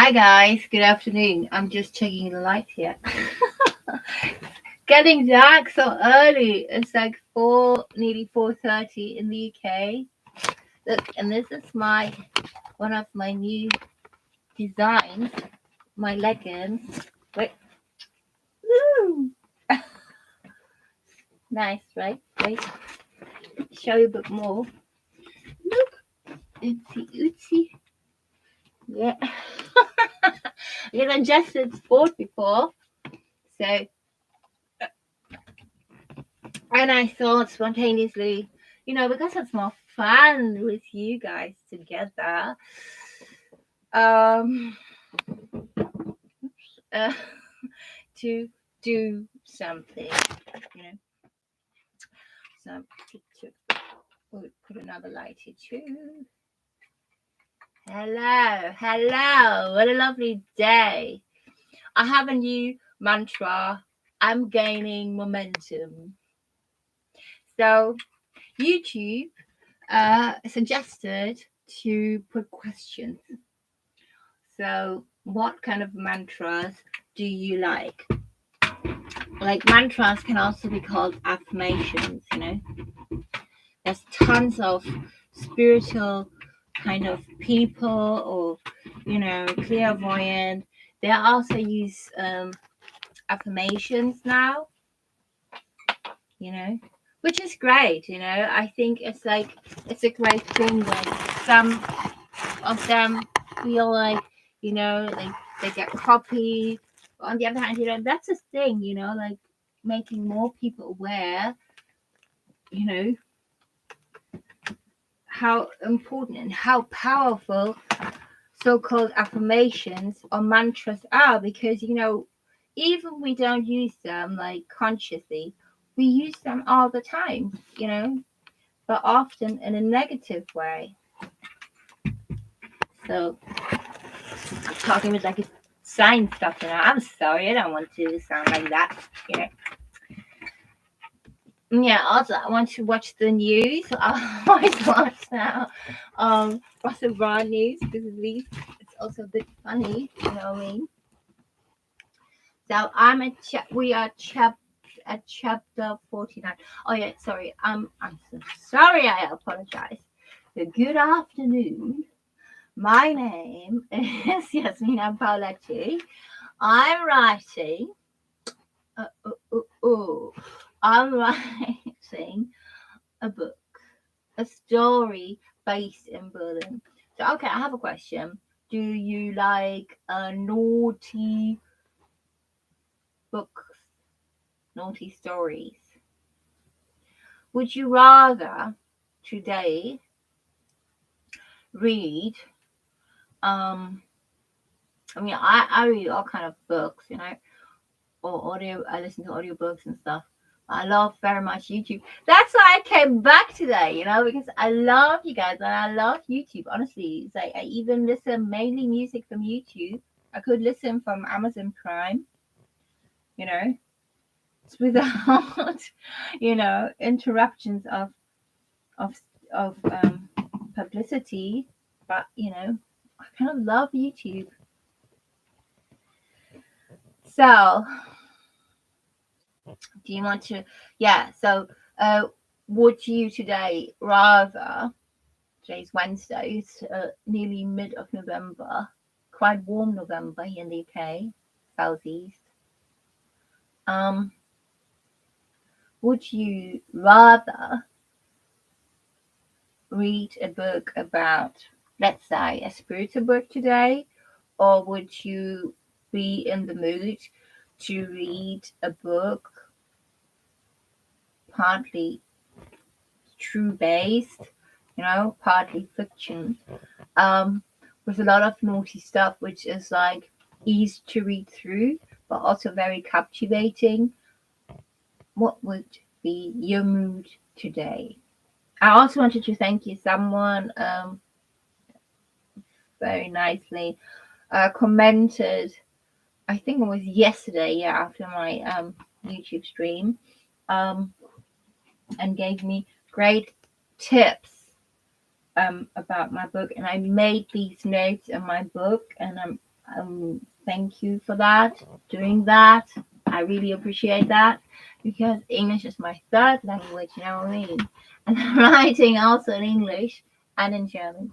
Hi guys, good afternoon. I'm just checking the light here. Getting dark so early. It's like nearly 4:30 in the UK. Look, and this is my one of my new designs, my leggings. Wait, woo! Nice, right? Wait, show you a bit more. Look, oopsie, oopsie. Yeah, you know, just did sport before, so and I thought spontaneously, because it's more fun with you guys together, um, uh, to do something, you know. So we'll put another light here too. Hello, what a lovely day. I have a new mantra. I'm gaining momentum. So YouTube suggested to put questions. So, what kind of mantras do you like? Like, mantras can also be called affirmations, There's tons of spiritual kind of people or, clairvoyant. They also use affirmations now, which is great, I think it's a great thing when some of them feel like, they get copied. But on the other hand, that's a thing, like making more people aware, you know, how important and how powerful so-called affirmations or mantras are, because, even we don't use them like consciously, we use them all the time, but often in a negative way. So I'm talking with like a science stuff, I'm sorry, I don't want to sound like that, Yeah, also I want to watch the news. I always watch now. Russell Brand news because at least it's also a bit funny, you know what I mean? So we are at chapter 49. Oh yeah, sorry. I'm so sorry, I apologize. Good afternoon. My name is Yasmina Paoletti. I'm writing. I'm writing a book, a story based in Berlin. So, okay, I have a question. Do you like naughty books, naughty stories? Would you rather today read? I read all kind of books, or audio. I listen to audiobooks and stuff. I love very much YouTube. That's why I came back today, because I love you guys and I love YouTube. Honestly, it's like I even listen mainly music from YouTube. I could listen from Amazon Prime, it's without, interruptions of publicity. But I kind of love YouTube. So, do you want to? Yeah. So, would you today rather? Today's Wednesday. It's nearly mid of November. Quite warm November here in the UK, southeast. Would you rather read a book about, let's say, a spiritual book today, or would you be in the mood to read a book partly true based, partly fiction, with a lot of naughty stuff, which is like easy to read through, but also very captivating? What would be your mood today? I also wanted to thank you. Someone very nicely commented, I think it was yesterday, after my YouTube stream, and gave me great tips about my book, and I made these notes in my book, and Thank you for that, doing that. I really appreciate that because English is my third language, you know what I mean? And I'm writing also in English and in German.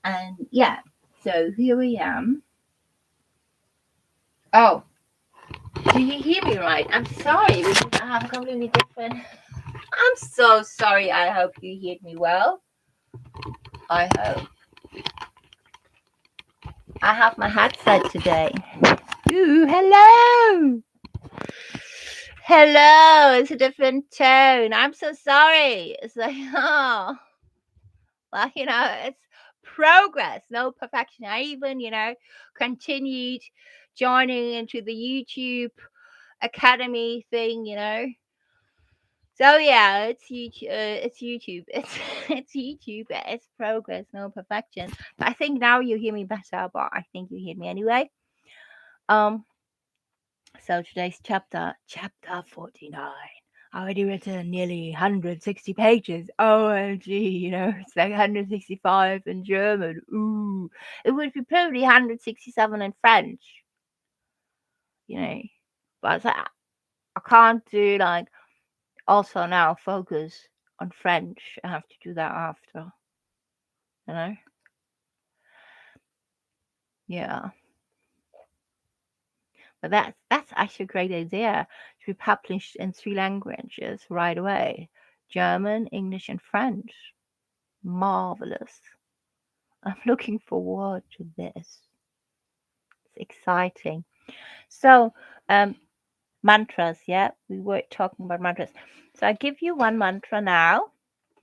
And yeah, so here we am. Oh, do you hear me right? I'm sorry because I have a completely different. I'm so sorry. I hope you hear me well. I hope. I have my headset today. Ooh, hello. Hello. It's a different tone. I'm so sorry. It's like, oh, well, it's progress, no perfection. I even, continued joining into the YouTube Academy thing. So yeah, it's YouTube. It's YouTube. It's YouTube. It's progress, no perfection. But I think now you hear me better. But I think you hear me anyway. Um. So today's chapter 49. Already written nearly 160 pages. OMG, it's like 165 in German. Ooh, it would be probably 167 in French. But it's like, I can't do like also now focus on French. I have to do that after. You know? Yeah. But that's actually a great idea to be published in 3 languages right away. German, English, and French. Marvelous. I'm looking forward to this. It's exciting. So, mantras, yeah, we were talking about mantras. So I give you one mantra now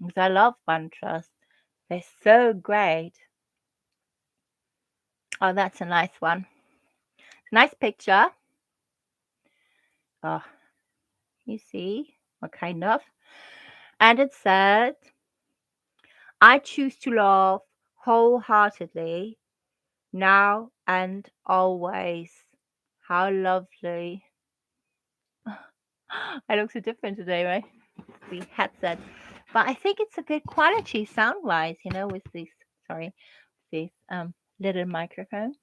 because I love mantras. They're so great. Oh, that's a nice one. Nice picture. Oh, you see what kind of? And it said, I choose to love wholeheartedly now and always. How lovely. I look so different today, right? The headset. But I think it's a good quality sound wise, with this little microphone.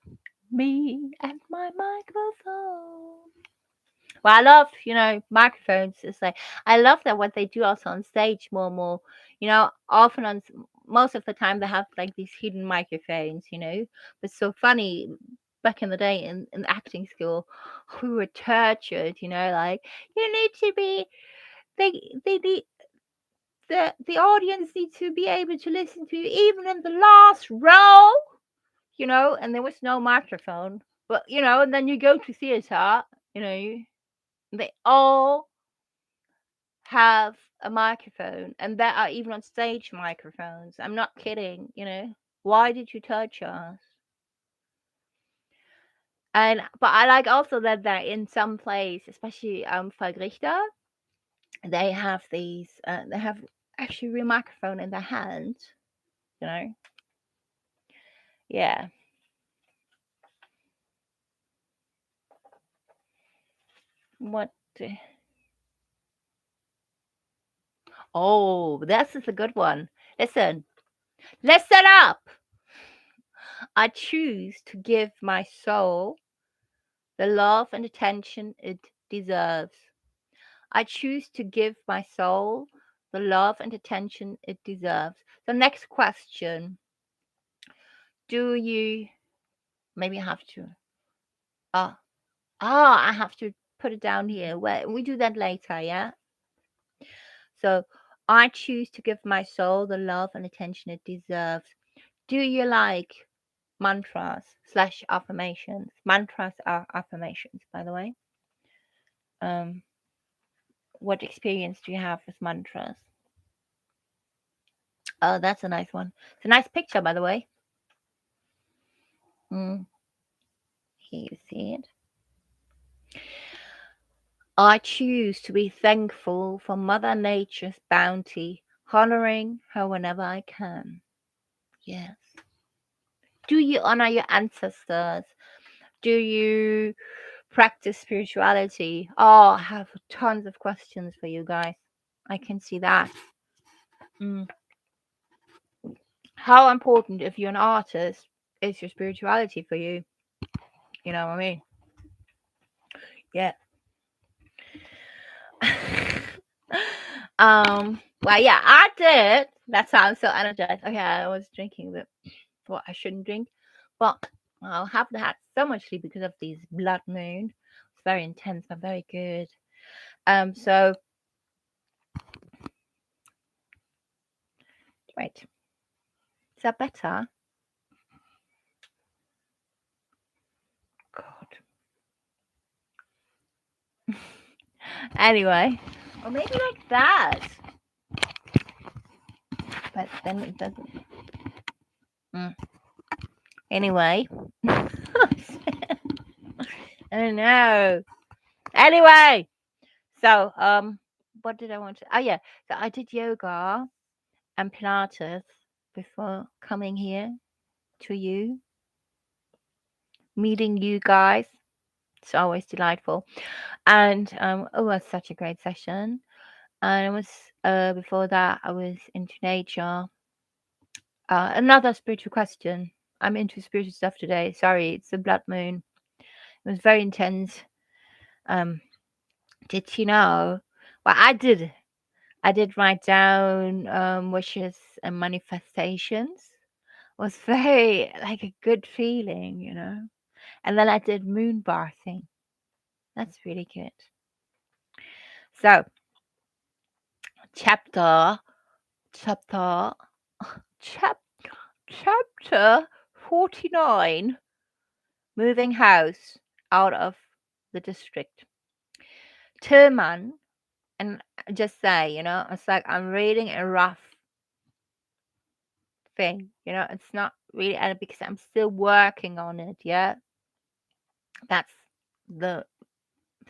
Me and my microphone. Well, I love, microphones. It's like I love that what they do also on stage more and more. Often most of the time they have like these hidden microphones. It's so funny. Back in the day in acting school, we were tortured. Like you need to be. They need the audience need to be able to listen to you even in the last row. And there was no microphone. But and then you go to theater. They all have a microphone, and there are even on stage microphones. I'm not kidding. Why did you touch us? But I like also that in some plays, especially Fallrichter, they have they have actually a real microphone in their hand. you know yeah. What Oh, this is a good one. Listen up. I choose to give my soul the love and attention it deserves. I choose to give my soul the love and attention it deserves. The next question. Do you maybe I have to I have to put it down here. Well, we do that later, yeah? So I choose to give my soul the love and attention it deserves. Do you like mantras / affirmations? Mantras are affirmations, by the way. What experience do you have with mantras? Oh, that's a nice one. It's a nice picture, by the way. Here you see it. I choose to be thankful for Mother Nature's bounty, honoring her whenever I can. Yes. Do you honor your ancestors? Do you practice spirituality? Oh, I have tons of questions for you guys. I can see that. How important, if you're an artist, is your spirituality for you? You know what I mean? Yeah. Well, yeah, I did. That's how I'm so energized. Okay, I was drinking the what I shouldn't drink, but I haven't had so much sleep because of these blood moon. It's very intense, but very good. So wait, is that better? God. Anyway, or maybe like that, but then it doesn't. Anyway, I don't know. Anyway, so what did I want to? Oh yeah, so I did yoga and Pilates before coming here to you, meeting you guys. It's always delightful, and it was such a great session. And it was before that I was into nature. Another spiritual question. I'm into spiritual stuff today. Sorry, it's the blood moon. It was very intense. Um, did you know? Well, I did. I did write down wishes and manifestations. It was very like a good feeling, you know. And then I did moon bathing. That's really good. So chapter, chapter, chap, chapter 49. Moving house out of the district. Tillman, and just say, you know, it's like I'm reading a rough thing, you know, it's not really because I'm still working on it, yeah. That's the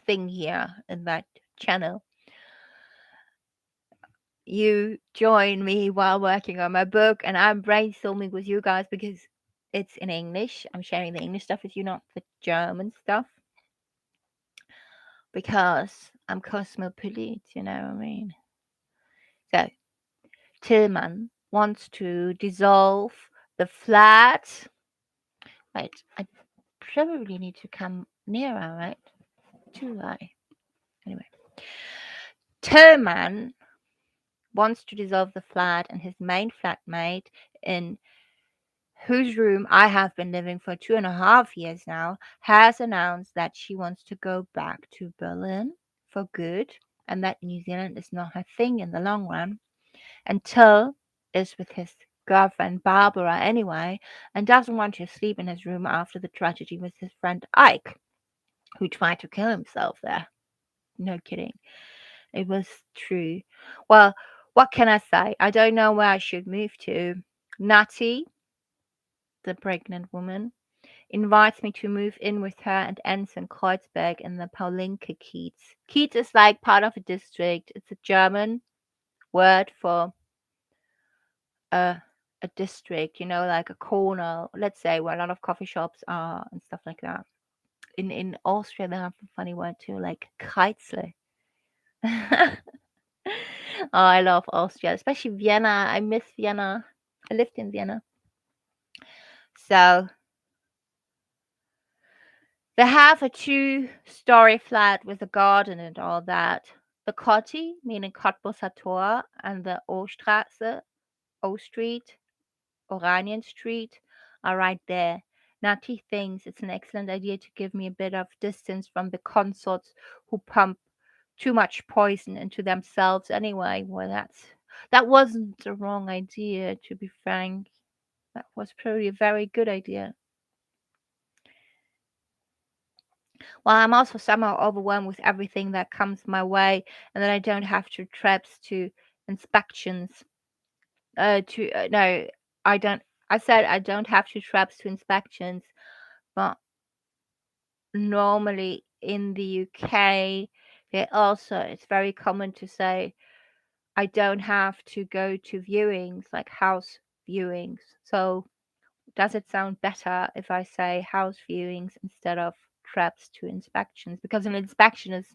thing here in that channel. You join me while working on my book, and I'm brainstorming with you guys because it's in English. I'm sharing the English stuff with you, not the German stuff. Because I'm cosmopolite, you know what I mean? So, Tillman wants to dissolve the flat. Wait, I probably need to come nearer, right? Do I? Anyway, Tillman wants to dissolve the flat, and his main flatmate, in whose room I have been living for 2.5 years now, has announced that she wants to go back to Berlin for good, and that New Zealand is not her thing in the long run. And Till is with his girlfriend Barbara anyway, and doesn't want to sleep in his room after the tragedy with his friend Ike, who tried to kill himself there. No kidding. It was true. Well, what can I say? I don't know where I should move to. Natty, the pregnant woman, invites me to move in with her and ends in Kreuzberg in the Paulinke Kiez. Kiez is like part of a district. It's a German word for a district, you know, like a corner, let's say, where a lot of coffee shops are and stuff like that. In Austria, they have a funny word too, like Kreuzle. Oh, I love Austria, especially Vienna. I miss Vienna. I lived in Vienna. So they have a 2-story flat with a garden and all that. The Kotti, meaning Cottbusser Tor, and the O-Straße, O Street, Oranian Street, are right there. Nati thinks it's an excellent idea to give me a bit of distance from the consorts who pump too much poison into themselves anyway. Well, that wasn't the wrong idea, to be frank. That was probably a very good idea. Well, I'm also somehow overwhelmed with everything that comes my way, and then I don't have to trips to inspections. No, I don't. I said I don't have to trips to inspections, but normally in the UK, they also it's very common to say I don't have to go to viewings like house viewings. So does it sound better if I say house viewings instead of trips to inspections? Because an inspection is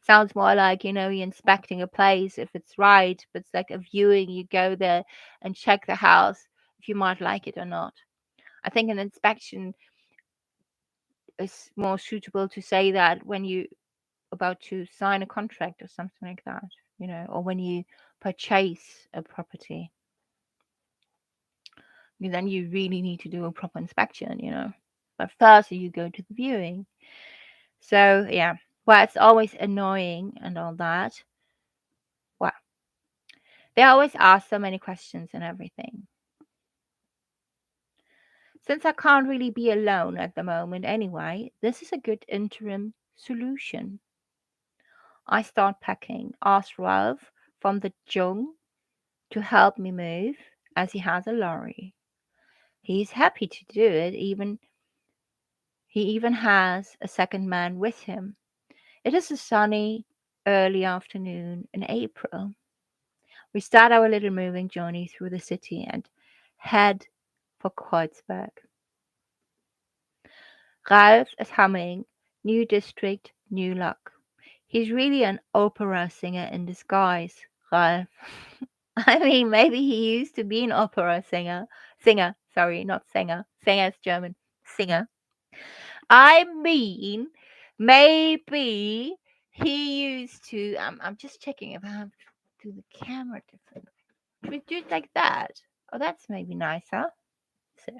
sounds more like, you know, you're inspecting a place if it's right, but it's like a viewing, you go there and check the house if you might like it or not. I think an inspection it's more suitable to say that when you about to sign a contract or something like that, or when you purchase a property, then you really need to do a proper inspection. But first you go to the viewing. So yeah, well, it's always annoying and all that. Well, they always ask so many questions and everything. Since I can't really be alone at the moment anyway, this is a good interim solution. I start packing, ask Ralph from the Jung to help me move, as he has a lorry. He's happy to do it, he even has a second man with him. It is a sunny, early afternoon in April. We start our little moving journey through the city and head for Kreuzberg. Ralph is humming New District, New Luck. He's really an opera singer in disguise, Ralph. I mean, maybe he used to be an opera singer. Singer, sorry, not singer. Singer is German. Singer. I mean, maybe he used to. I'm just checking if I have to do the camera different. Should we do it like that? Oh, that's maybe nicer. So,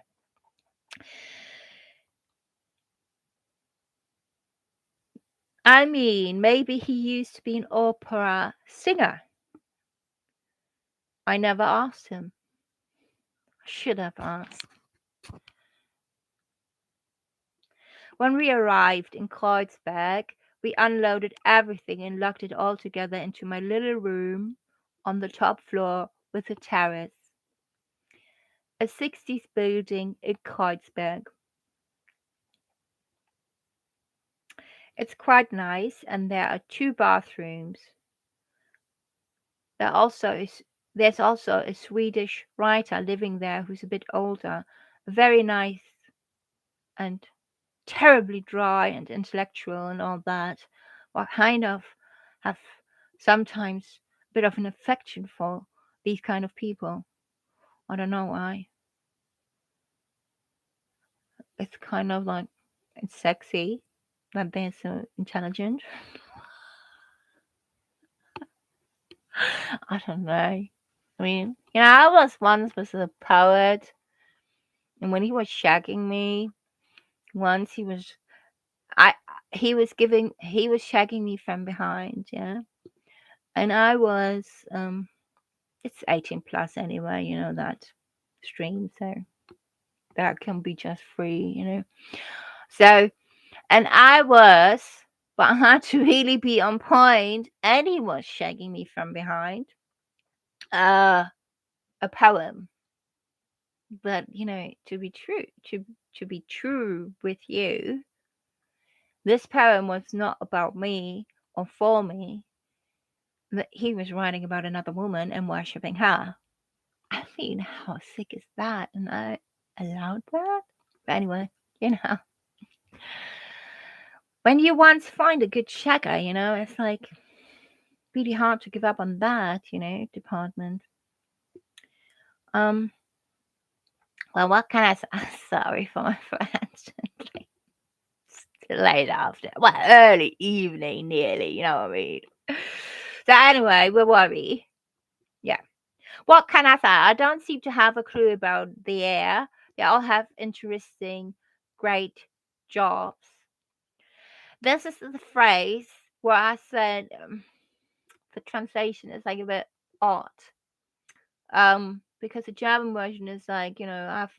I mean, maybe he used to be an opera singer. I never asked him. I should have asked. When we arrived in Kreuzberg, we unloaded everything and locked it all together into my little room on the top floor with a terrace. A 60s building in Kreuzberg. It's quite nice, and there are 2 bathrooms. There also is there's also a Swedish writer living there who's a bit older, very nice and terribly dry and intellectual and all that. Well, kind of have sometimes a bit of an affection for these kind of people. I don't know why. It's kind of like it's sexy that they're so intelligent. I don't know. I mean, I was once was a poet, and when he was shagging me, once I he was shagging me from behind, yeah, and I was it's 18 plus anyway, that stream, so that can be just free. So, and but I had to really be on point, and he was shagging me from behind. A poem, but to be true, to be true with you, this poem was not about me or for me. That he was writing about another woman and worshipping her. I mean, how sick is that? And I allowed that. But anyway, you know, when you once find a good shagger, it's like really hard to give up on that, department. Um, well, what can I say? Sorry for my friends. It's late after, well, early evening, nearly, you know what I mean? So anyway, we're worried. Yeah. What can I say? I don't seem to have a clue about the air. They all have interesting, great jobs. This is the phrase where I said the translation is like a bit odd. Because the German version is like, I have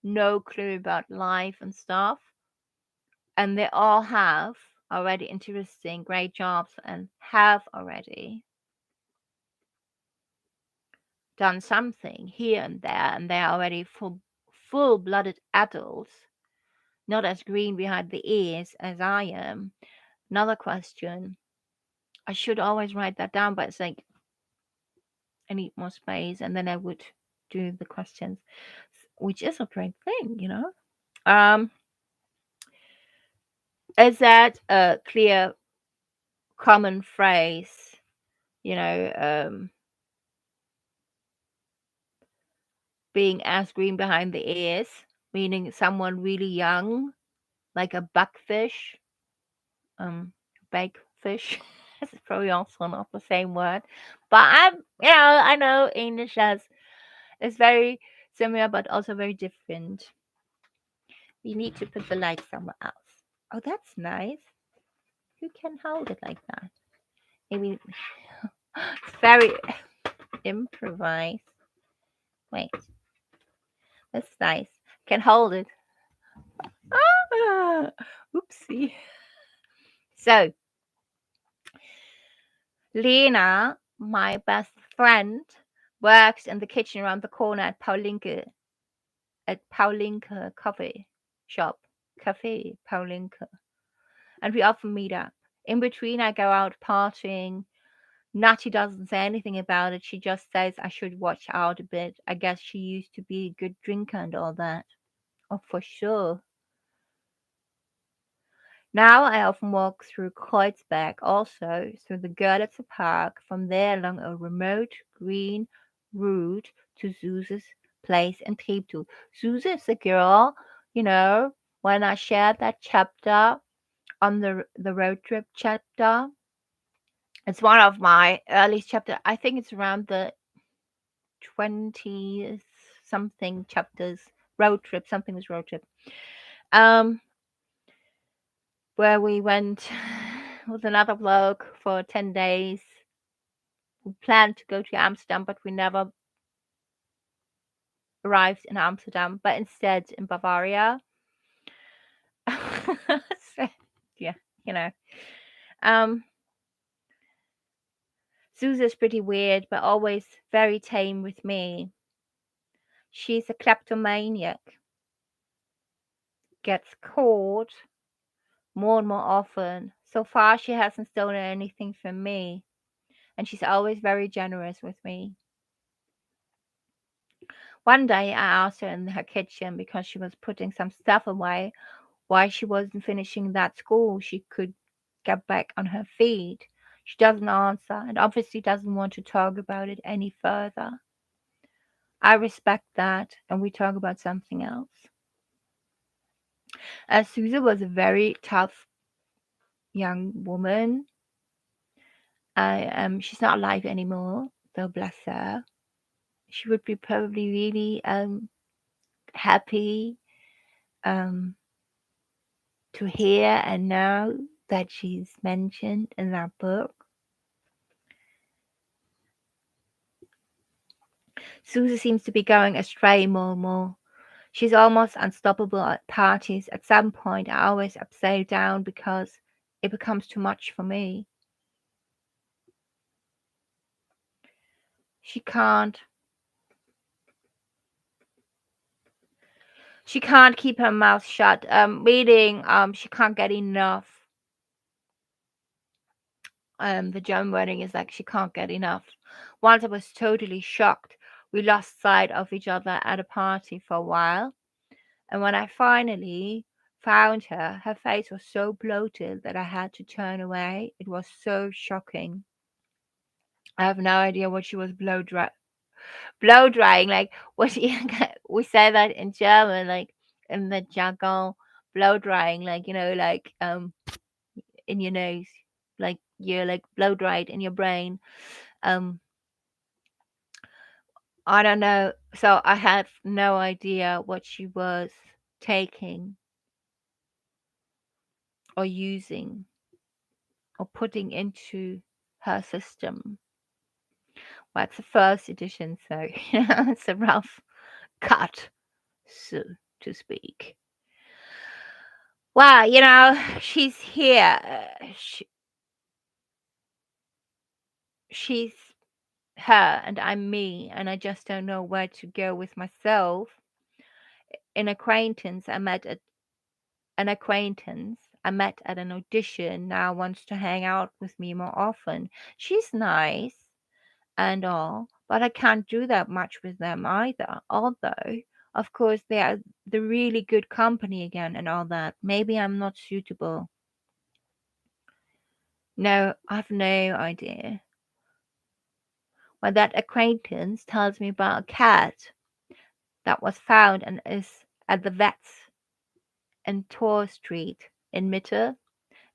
no clue about life and stuff. And they all have already interesting, great jobs and have already done something here and there, and they're already full-blooded adults, not as green behind the ears as I am. Another question. I should always write that down, but it's like I need more space, and then I would do the questions, which is a great thing. Um, is that a clear, common phrase? You know, um, being as green behind the ears, meaning someone really young like a buckfish, bakefish. It's probably also not the same word, but I know English is very similar, but also very different. We need to put the light somewhere else. Oh, that's nice. Who can hold it like that? Maybe it's very improvised. Wait, that's nice. Can hold it. Ah, oopsie. So, Lena, my best friend, works in the kitchen around the corner at Paulinke coffee shop. Cafe Paulinke. And we often meet up. In between, I go out partying. Natty doesn't say anything about it. She just says I should watch out a bit. I guess she used to be a good drinker and all that. Oh, for sure. Now I often walk through Kreuzberg, also through the Görlitzer Park, from there along a remote green route to Suze's place in Treptow. Suze is the girl, when I shared that chapter on the road trip chapter. It's one of my earliest chapter. I think it's around the 20 something chapters. Road trip, something was road trip. Um, where we went with another vlog for 10 days. We planned to go to Amsterdam, but we never arrived in Amsterdam, but instead in Bavaria. So, yeah, you know. Susan's pretty weird, but always very tame with me. She's a kleptomaniac. Gets caught more and more often. So far, she hasn't stolen anything from me, and she's always very generous with me. One day, I asked her in her kitchen because she was putting some stuff away why she wasn't finishing that school she could get back on her feet. She doesn't answer and obviously doesn't want to talk about it any further. I respect that, and we talk about something else. Susan was a very tough young woman. She's not alive anymore, though bless her. She would be probably really happy um, to hear and know that she's mentioned in that book. Susie seems to be going astray more and more. She's almost unstoppable at parties. At some point, I always upside down because it becomes too much for me. She can't keep her mouth shut. Meaning, she can't get enough. The German wording is like she can't get enough. Once I was totally shocked. We lost sight of each other at a party for a while. And when I finally found her, her face was so bloated that I had to turn away. It was so shocking. I have no idea what she was blow drying. Like what she, we say that in German, like in the jargon, blow drying, like in your nose, like you're like blow dried in your brain. Um, I don't know. So I have no idea what she was taking or using or putting into her system. Well, it's the first edition, so it's a rough cut, so to speak. Well, she's here. She's her, and I'm me, and I just don't know where to go with myself. An acquaintance I met at an audition now wants to hang out with me more often. She's nice and all, but I can't do that much with them either. Although, of course, they are the really good company again and all that. Maybe I'm not suitable. No, I've no idea. When that acquaintance tells me about a cat that was found and is at the vet's and Tor Street in Mitte.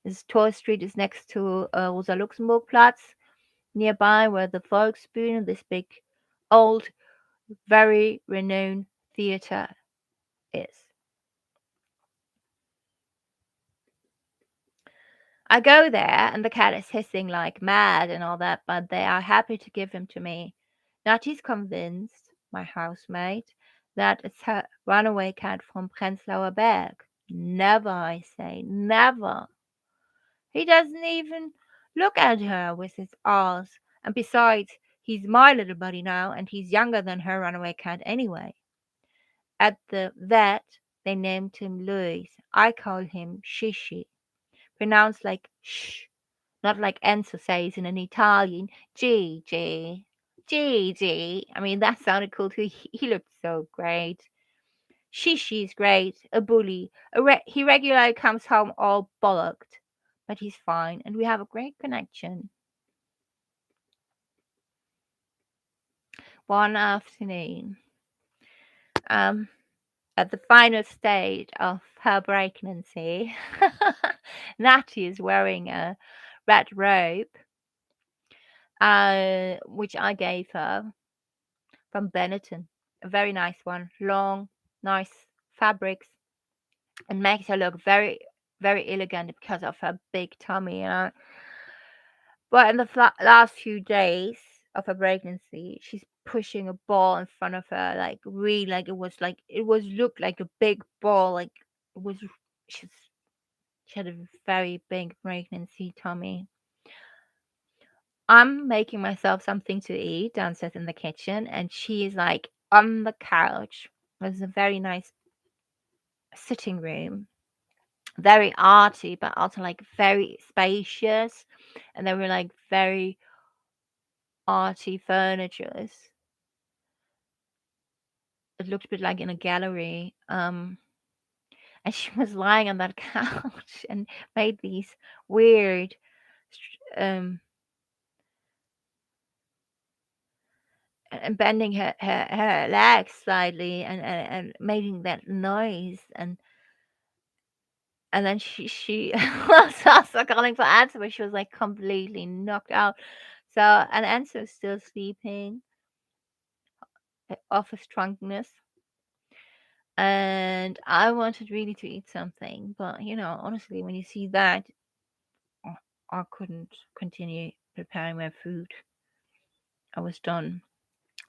This Tor Street is next to Rosa-Luxemburg-Platz, nearby where the Volksbühne, this big, old, very renowned theater, is. I go there, and the cat is hissing like mad and all that, but they are happy to give him to me. Nati's convinced, my housemate, that it's her runaway cat from Prenzlauer Berg. Never, I say, never. He doesn't even look at her with his eyes. And besides, he's my little buddy now, and he's younger than her runaway cat anyway. At the vet, they named him Louis. I call him Shishi, pronounced like shh, not like Enzo says in an Italian, Gigi, Gigi. I mean, that sounded cool too. He looked so great. Shishi's great, a bully. He regularly comes home all bollocked, but he's fine, and we have a great connection. One afternoon, at the final stage of her pregnancy, Natty is wearing a red robe, which I gave her from Benetton. A very nice one, long, nice fabrics, and makes her look very, very elegant because of her big tummy. But in the last few days of her pregnancy, she's pushing a ball in front of her, like really, like it was looked like a big ball, like it was. She's she had a very big pregnancy tummy. I'm making myself something to eat downstairs in the kitchen, and she is like on the couch. There's a very nice sitting room, very arty, but also like very spacious, and there were like very arty furnitures. It looked a bit like in a gallery. And she was lying on that couch and made these weird, um, and bending her legs slightly and making that noise and then she was also calling for answer, but she was like completely knocked out. So and answer was still sleeping off his drunkenness. And I wanted really to eat something, but honestly, when you see that, I couldn't continue preparing my food. I was done.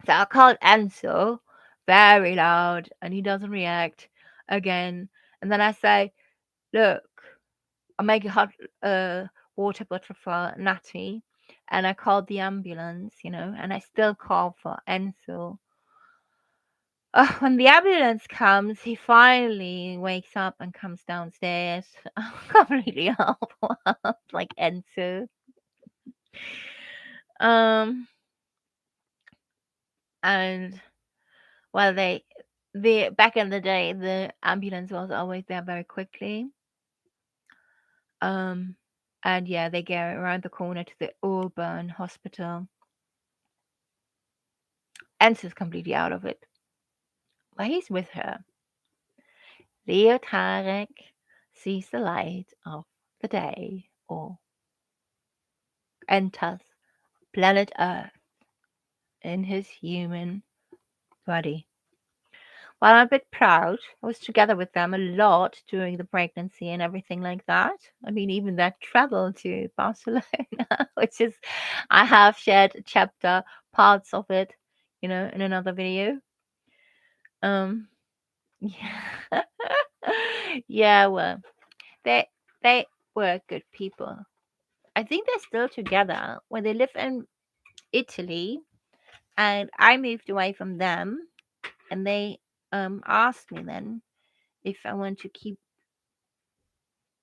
So I called Enzo very loud, and he doesn't react again. And then I say, "Look, I make a hot water bottle for Natty," and I called the ambulance, and I still call for Enzo. When the ambulance comes, he finally wakes up and comes downstairs, completely overwhelmed, like Enzo. Um, and well, the back in the day, the ambulance was always there very quickly. Um, and yeah, they go around the corner to the urban hospital. Enzo's completely out of it, but he's with her. Leo Tarek sees the light of the day or enters planet Earth in his human body. While I'm a bit proud, I was together with them a lot during the pregnancy and everything like that. I mean, even that travel to Barcelona, which is, I have shared chapter parts of it, in another video. Um, yeah, yeah. Well, they they were good people. I think they're still together when they live in Italy, and I moved away from them, and they asked me then if I want to keep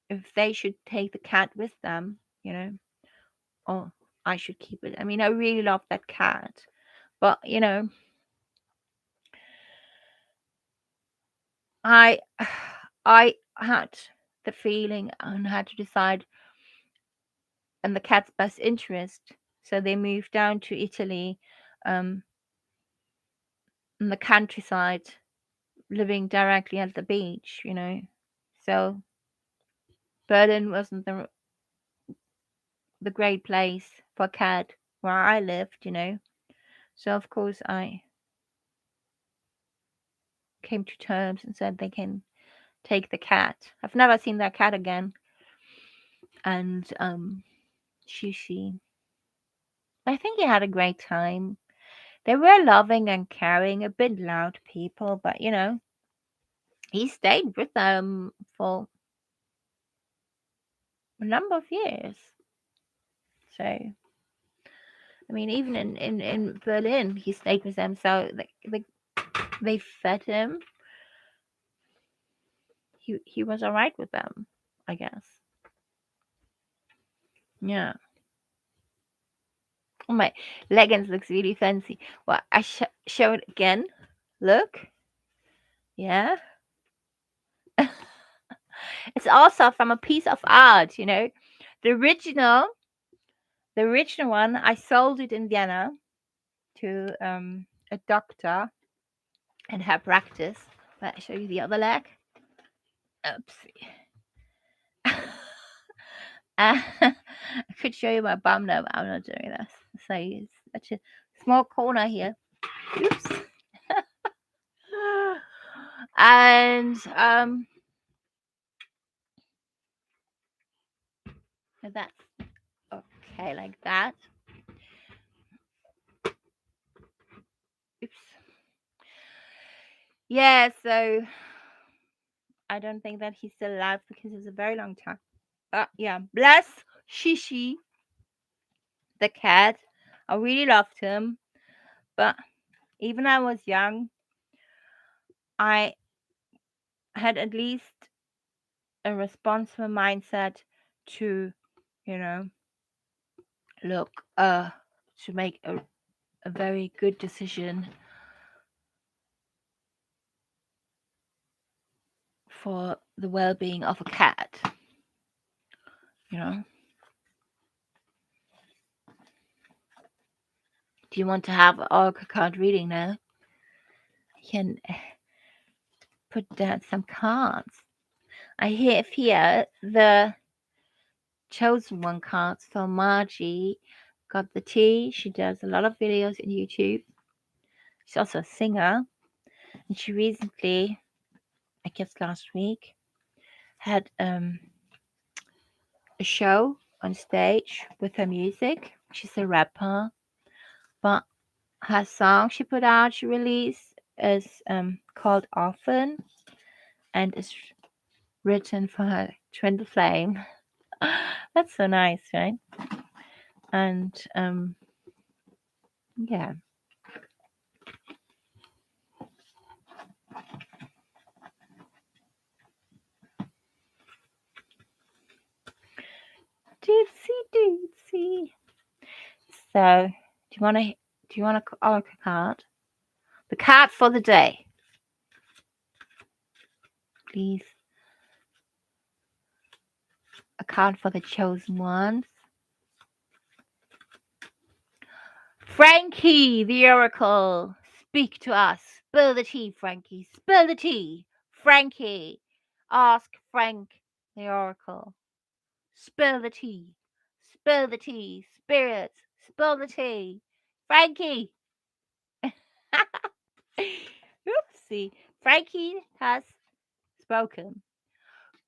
if they should take the cat with them, or I should keep it. I mean, I really love that cat, but I I had the feeling and had to decide in the cat's best interest. So they moved down to Italy, um, in the countryside, living directly at the beach. So Berlin wasn't the great place for a cat where I lived, So of course I came to terms and said they can take the cat. I've never seen that cat again. And Shishi, I think he had a great time. They were loving and caring, a bit loud people, but he stayed with them for a number of years. So, I mean, even in Berlin, he stayed with them. So they fed him. He was all right with them, I guess. Yeah. Oh, my leggings looks really fancy. Well, I show it again. Look. Yeah. It's also from a piece of art, The original one, I sold it in Vienna to a doctor and her practice. But I show you the other leg. Oopsie. I could show you my bum now, but I'm not doing this. So it's such a small corner here. Oops. And that's okay, like that. Oops. Yeah, so I don't think that he's still alive because it's a very long time. Yeah, bless Shishi, the cat. I really loved him, but even I was young, I had at least a responsible mindset to, look, to make a very good decision for the well-being of a cat. Do you want to have an oracle card reading now? I can put down some cards. I have here the chosen one cards for Margie. Got the tea. She does a lot of videos on YouTube. She's also a singer. And she recently, I guess last week, had a show on stage with her music. She's a rapper. But her song she put out, she released, is called Often, and is written for her twin flame. That's so nice, right? And yeah. Dootsy. So, do you want an oracle card? The card for the day, please. A card for the chosen ones. Frankie, the oracle, speak to us. Spill the tea, Frankie. Spill the tea, Frankie. Ask Frank, the oracle. Spill the tea. Spill the tea, spirits. Spill the tea, Frankie. Oopsie. Frankie has spoken.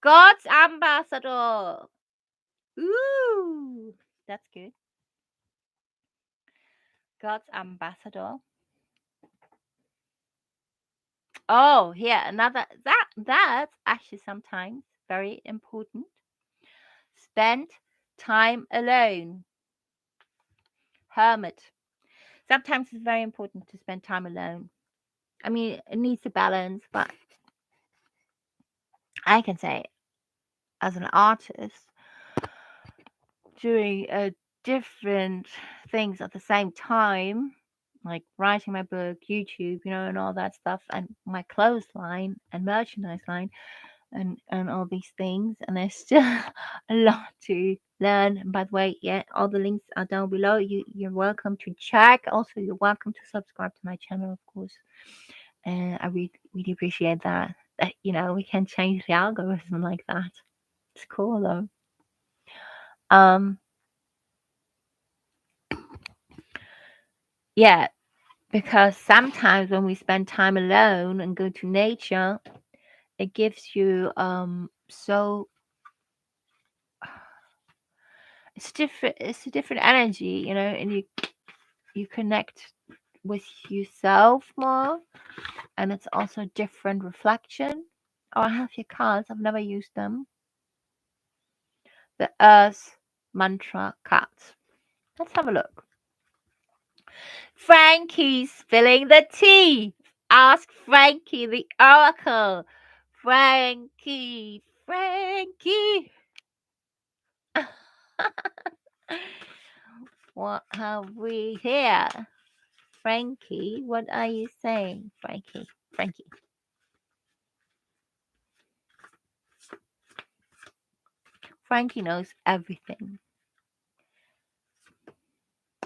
God's ambassador. Ooh, that's good. God's ambassador. Oh, yeah, another that's actually sometimes very important. Spend time alone. Hermit. Sometimes it's very important to spend time alone. I mean, it needs a balance, but I can say, as an artist, doing different things at the same time, like writing my book, YouTube, and all that stuff, and my clothes line and merchandise line, and all these things. And there's still a lot to learn. And by the way, yeah, all the links are down below. You're welcome to check. Also, you're welcome to subscribe to my channel, of course. And I really, really appreciate that. that, we can change the algorithm like that. It's cool though. Um, yeah, because sometimes when we spend time alone and go to nature, it gives you so it's a different energy, and you connect with yourself more, and it's also different reflection. Oh, I have your cards. I've never used them. The Earth Mantra cards. Let's have a look. Frankie's spilling the tea. Ask Frankie the Oracle. Frankie, Frankie. What have we here? Frankie, what are you saying? Frankie, Frankie. Frankie knows everything.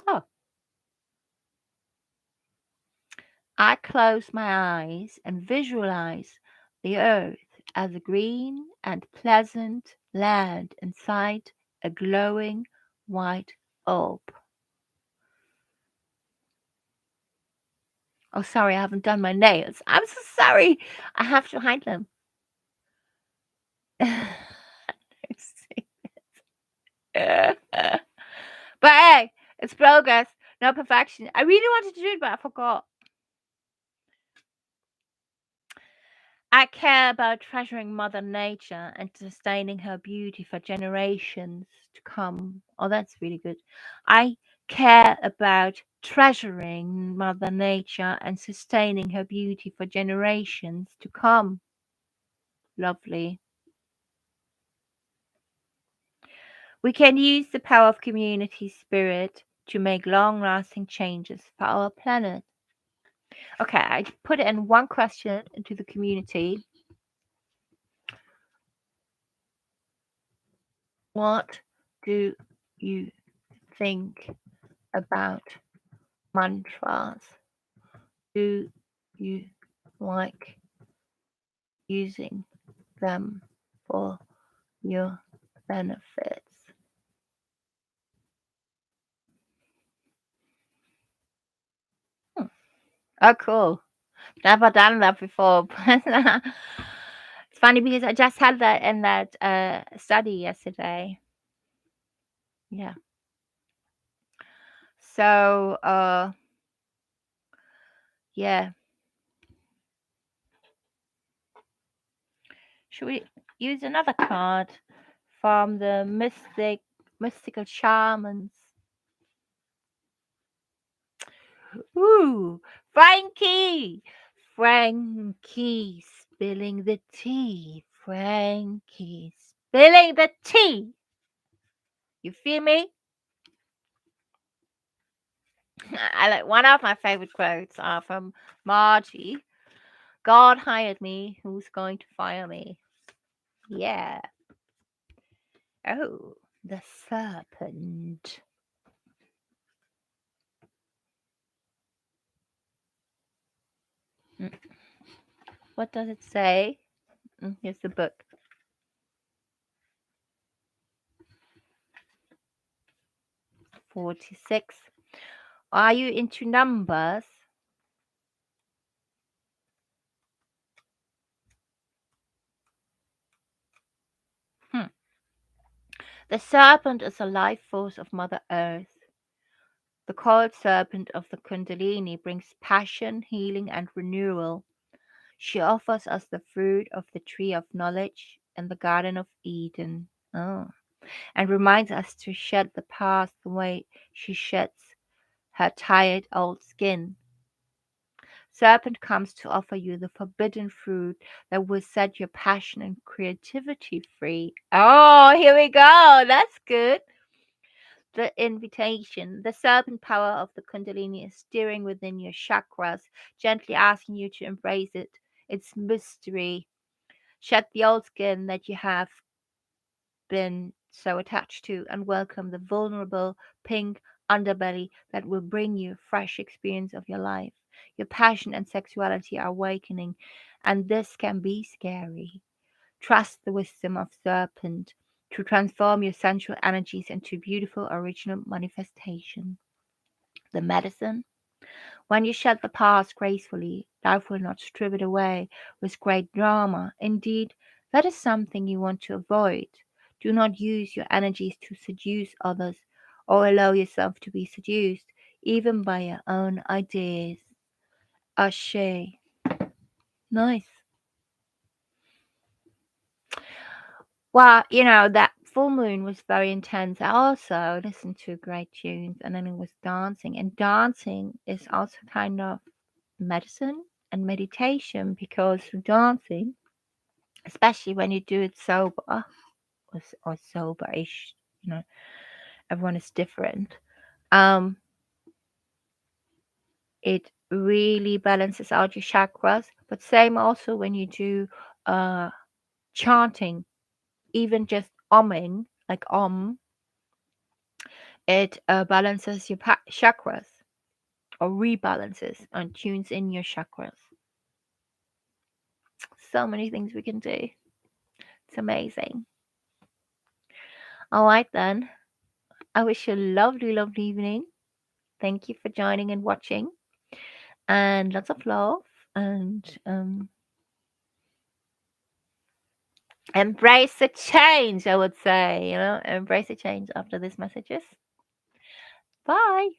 Oh. I close my eyes and visualize the earth as a green and pleasant land inside a glowing white orb. Oh, sorry, I haven't done my nails. I'm so sorry. I have to hide them. But hey, it's progress, no perfection. I really wanted to do it, but I forgot. I care about treasuring Mother Nature and sustaining her beauty for generations to come. Oh, that's really good. I care about treasuring Mother Nature and sustaining her beauty for generations to come. Lovely. We can use the power of community spirit to make long lasting changes for our planet. Okay, I put in one question into the community. What do you think about mantras? Do you like using them for your benefits? Hmm. Oh, cool. Never done that before. It's funny because I just had that in that study yesterday. Yeah. So, yeah. Should we use another card from the mystical shamans? Ooh, Frankie! Frankie spilling the tea. Frankie spilling the tea. You feel me? I like one of my favorite quotes are from Margie. God hired me, who's going to fire me? Yeah. Oh, the serpent. Mm. What does it say? Here's the book. 46. Are you into numbers? Hmm. The serpent is a life force of Mother Earth. The coiled serpent of the Kundalini brings passion, healing, and renewal. She offers us the fruit of the tree of knowledge in the Garden of Eden. Oh. And reminds us to shed the past the way she sheds her tired old skin. Serpent comes to offer you the forbidden fruit that will set your passion and creativity free. Oh, here we go. That's good. The invitation, the serpent power of the Kundalini is stirring within your chakras, gently asking you to embrace it, its mystery. Shed the old skin that you have been so attached to and welcome the vulnerable pink underbelly that will bring you a fresh experience of your life. Your passion and sexuality are awakening, And this can be scary. Trust the wisdom of serpent to transform your sensual energies into beautiful original manifestation. The medicine. When you shed the past gracefully, life will not strip it away with great drama. Indeed, that is something you want to avoid. Do not use your energies to seduce others or allow yourself to be seduced, even by your own ideas. Ashe. Nice. Well, that full moon was very intense. I also listened to great tunes and then it was dancing. And dancing is also kind of medicine and meditation because dancing, especially when you do it sober or sober-ish, everyone is different. Um, it really balances out your chakras. But same also when you do uh chanting, even just umming, like it balances your chakras or rebalances and tunes in your chakras. So many things we can do. It's amazing. All right, then. I wish you a lovely, lovely evening. Thank you for joining and watching. And lots of love. And embrace the change, I would say. Embrace the change after these messages. Bye.